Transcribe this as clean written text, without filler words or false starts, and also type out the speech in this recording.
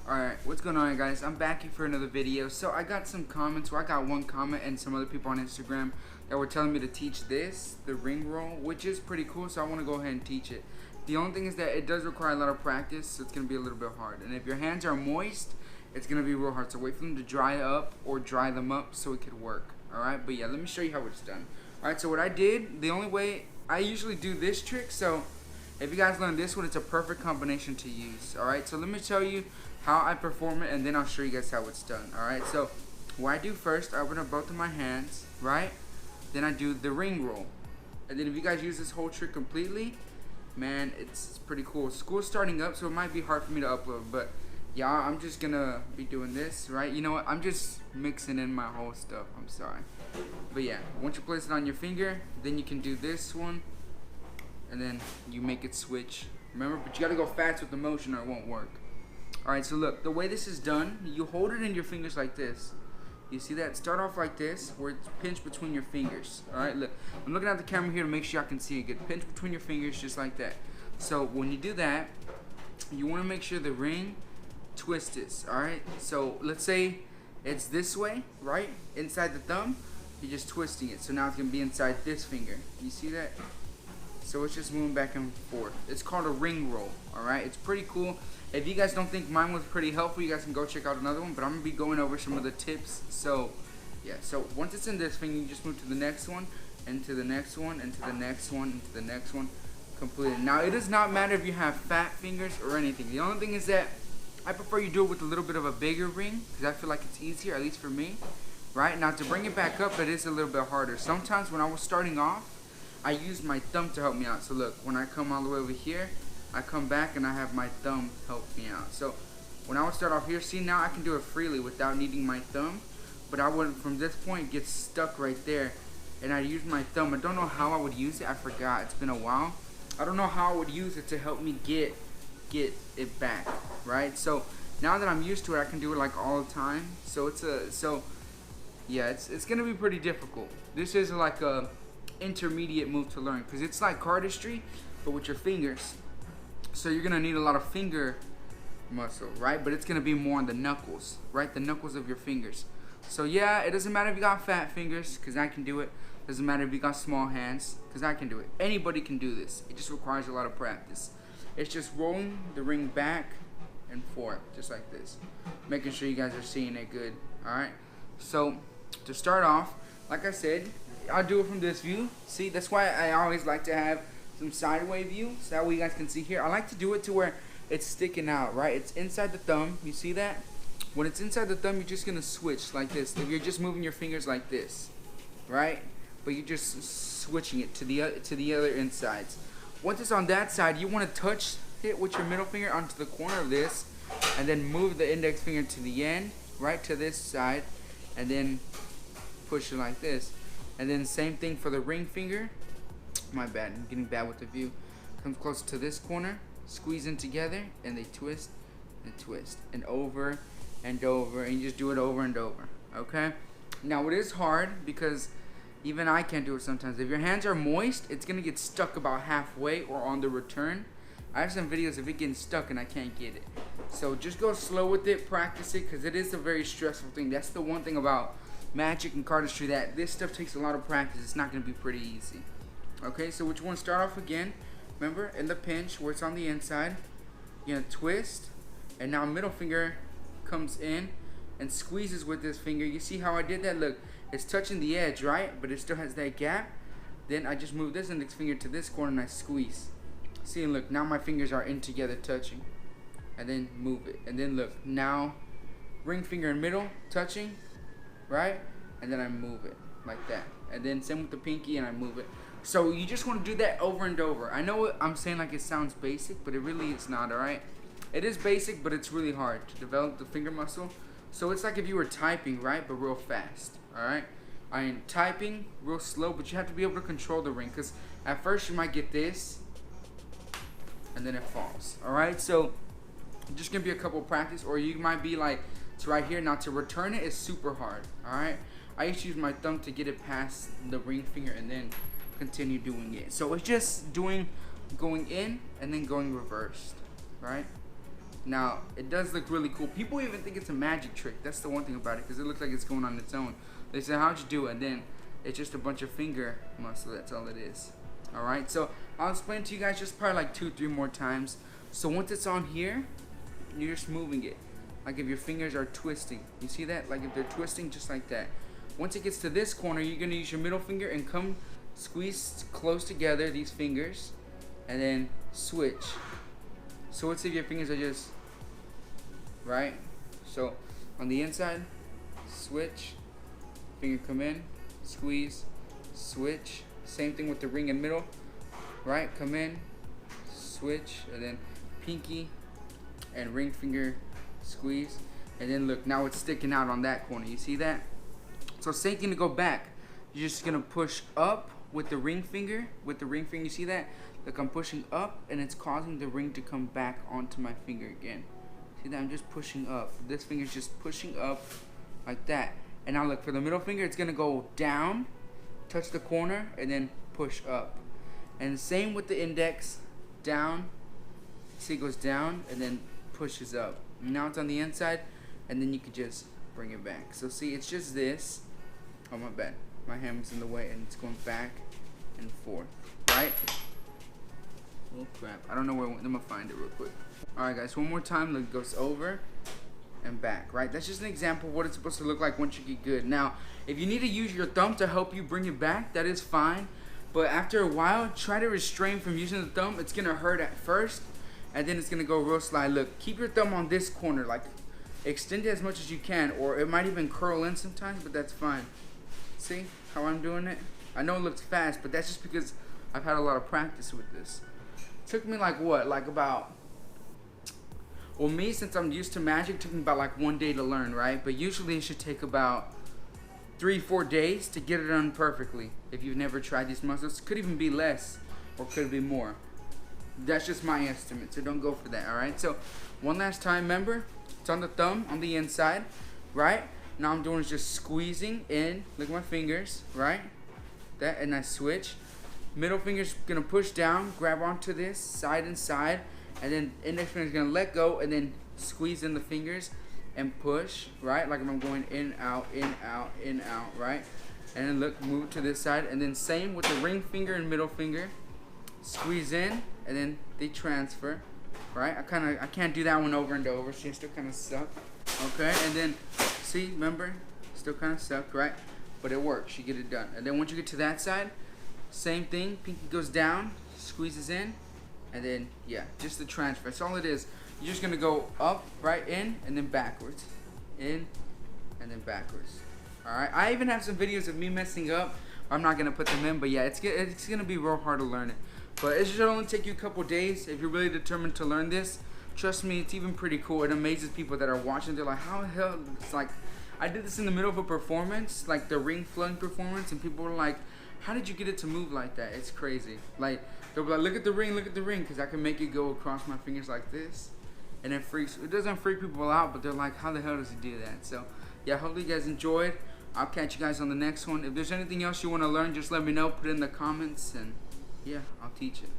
Alright, what's going on, guys? I'm back here for another video. So I got some comments, I got one comment and some other people on Instagram that were telling me to teach this, the ring roll, which is pretty cool, so I want to go ahead and teach it. The only thing is that it does require a lot of practice, so it's going to be a little bit hard. And if your hands are moist, it's going to be real hard. So wait for them to dry up or dry them up so it could work. Alright, but yeah, let me show you how it's done. Alright, so what I did, the only way, I usually do this trick, so if you guys learn this one, it's a perfect combination to use. Alright, so let me tell you how I perform it, and then I'll show you guys how it's done. Alright, so what I do first, I open up both of my hands, right? Then I do the ring roll. And then if you guys use this whole trick completely, man, it's pretty cool. School's starting up, so it might be hard for me to upload, but yeah, I'm just gonna be doing this, right? You know what? I'm just mixing in my whole stuff. I'm sorry. But yeah, once you place it on your finger, then you can do this one, and then you make it switch. Remember, but you gotta go fast with the motion or it won't work. Alright, so look, the way this is done, you hold it in your fingers like this. You see that? Start off like this, where it's pinched between your fingers. Alright, look, I'm looking at the camera here to make sure I can see it good. Pinch between your fingers just like that. So when you do that, you want to make sure the ring twists. Alright, so let's say it's this way, right? Inside the thumb, you're just twisting it. So now it's going to be inside this finger. You see that? So it's just moving back and forth. It's called a ring roll. Alright, it's pretty cool. If you guys don't think mine was pretty helpful, you guys can go check out another one, but I'm going to be going over some of the tips. So yeah, so once it's in this finger, you just move to the next one, and to the next one, and to the next one, and to the next one, completed. Now it does not matter if you have fat fingers or anything. The only thing is that I prefer you do it with a little bit of a bigger ring, because I feel like it's easier, at least for me. Right, now to bring it back up, it is a little bit harder. Sometimes when I was starting off, I used my thumb to help me out. So look, when I come all the way over here, I come back and I have my thumb help me out. So when I would start off here, see, now I can do it freely without needing my thumb. But I would, from this point, get stuck right there. And I use my thumb. I don't know how I would use it. I forgot. It's been a while. I don't know how I would use it to help me get it back, right? So now that I'm used to it, I can do it like all the time. So yeah, it's gonna be pretty difficult. This is like a intermediate move to learn, because it's like cardistry, but with your fingers. So you're gonna need a lot of finger muscle, right? But it's gonna be more on the knuckles, right? The knuckles of your fingers. So yeah, it doesn't matter if you got fat fingers, because I can do it. Doesn't matter if you got small hands, because I can do it. Anybody can do this. It just requires a lot of practice. It's just rolling the ring back and forth, just like this. Making sure you guys are seeing it good, alright? So to start off, like I said, I'll do it from this view. See, that's why I always like to have some sideways view, so that way you guys can see here. I like to do it to where it's sticking out, right? It's inside the thumb. You see that? When it's inside the thumb, you're just gonna switch like this. If you're just moving your fingers like this, right? But you're just switching it to the other insides. Once it's on that side, you want to touch it with your middle finger onto the corner of this, and then move the index finger to the end, right to this side, and then push it like this. And then same thing for the ring finger. My bad, I'm getting bad with the view. Comes close to this corner, squeeze in together, and they twist and twist, and over and over, and you just do it over and over, okay? Now it is hard, because even I can't do it sometimes. If your hands are moist, it's gonna get stuck about halfway or on the return. I have some videos of it getting stuck and I can't get it. So just go slow with it, practice it, because it is a very stressful thing. That's the one thing about magic and cardistry, that this stuff takes a lot of practice. It's not gonna be pretty easy. Okay, so what you want to start off again, remember, in the pinch where it's on the inside, you're gonna twist, and now middle finger comes in and squeezes with this finger. You see how I did that? Look, it's touching the edge, right? But it still has that gap. Then I just move this index finger to this corner and I squeeze. See, and look, now my fingers are in together touching. And then move it. And then look, now ring finger in middle touching, right? And then I move it like that. And then same with the pinky, and I move it. So you just want to do that over and over. I know I'm saying like it sounds basic, but it really is not, alright? It is basic, but it's really hard to develop the finger muscle. So it's like if you were typing, right, but real fast, alright? I am typing real slow, but you have to be able to control the ring, because at first you might get this, and then it falls, alright? So just gonna be a couple practice, or you might be like, it's right here. Now to return it is super hard, alright? I used to use my thumb to get it past the ring finger and then continue doing it. So it's just going in and then going reversed, right? Now, it does look really cool. People even think it's a magic trick. That's the one thing about it, because it looks like it's going on its own. They say, how'd you do it? And then it's just a bunch of finger muscle. That's all it is. Alright, so I'll explain to you guys just probably like 2-3 more times. So once it's on here, you're just moving it. Like if your fingers are twisting. You see that? Like if they're twisting, just like that. Once it gets to this corner, you're going to use your middle finger and come squeeze close together, these fingers. And then switch. So let's see if your fingers are just right. So on the inside, switch, finger come in, squeeze, switch. Same thing with the ring in middle, right? Come in, switch, and then pinky and ring finger squeeze. And then look, now it's sticking out on that corner. You see that? So same thing to go back. You're just gonna push up with the ring finger. You see that? Look, I'm pushing up and it's causing the ring to come back onto my finger again. See that? I'm just pushing up. This finger's just pushing up like that. And now look, for the middle finger, it's gonna go down, touch the corner, and then push up. And same with the index, down. See, it goes down and then pushes up. Now it's on the inside, and then you can just bring it back. So see, it's just this. Oh, my bad. My hand's in the way, and it's going back and forth, right? Oh crap, I don't know where it went. I'm gonna find it real quick. Alright guys, one more time. Look, it goes over and back, right? That's just an example of what it's supposed to look like once you get good. Now, if you need to use your thumb to help you bring it back, that is fine. But after a while, try to restrain from using the thumb. It's gonna hurt at first, and then it's gonna go real slide. Look, keep your thumb on this corner, like extend it as much as you can, or it might even curl in sometimes, but that's fine. See how I'm doing it? I know it looks fast, but that's just because I've had a lot of practice with this. Took me like what? Like about, well, me, since I'm used to magic, took me about like 1 day to learn, right? But usually it should take about 3-4 days to get it done perfectly. If you've never tried these muscles, could even be less or could be more. That's just my estimate, so don't go for that, alright? So one last time, remember, it's on the thumb, on the inside, right? Now I'm doing is just squeezing in, look at my fingers, right? That, and I switch. Middle finger's gonna push down, grab onto this, side and side, and then index finger's gonna let go, and then squeeze in the fingers and push, right? Like if I'm going in, out, right? And then look, move to this side, and then same with the ring finger and middle finger. Squeeze in, and then they transfer, right? I can't do that one over and over, so you still kind of suck, okay? And then, see, remember, still kind of suck, right? But it works, you get it done. And then once you get to that side, same thing, pinky goes down, squeezes in, and then, yeah, just the transfer. That's all it is. You're just gonna go up, right, in, and then backwards. In, and then backwards. Alright, I even have some videos of me messing up. I'm not gonna put them in, but yeah, it's gonna be real hard to learn it. But it should only take you a couple days if you're really determined to learn this. Trust me, it's even pretty cool. It amazes people that are watching. They're like, how the hell? It's like, I did this in the middle of a performance, like the ring flooding performance, and people were like, how did you get it to move like that? It's crazy. Like, they'll be like, look at the ring, because I can make it go across my fingers like this. And it doesn't freak people out, but they're like, how the hell does he do that? So, yeah, hopefully you guys enjoyed. I'll catch you guys on the next one. If there's anything else you want to learn, just let me know. Put it in the comments, and yeah, I'll teach it.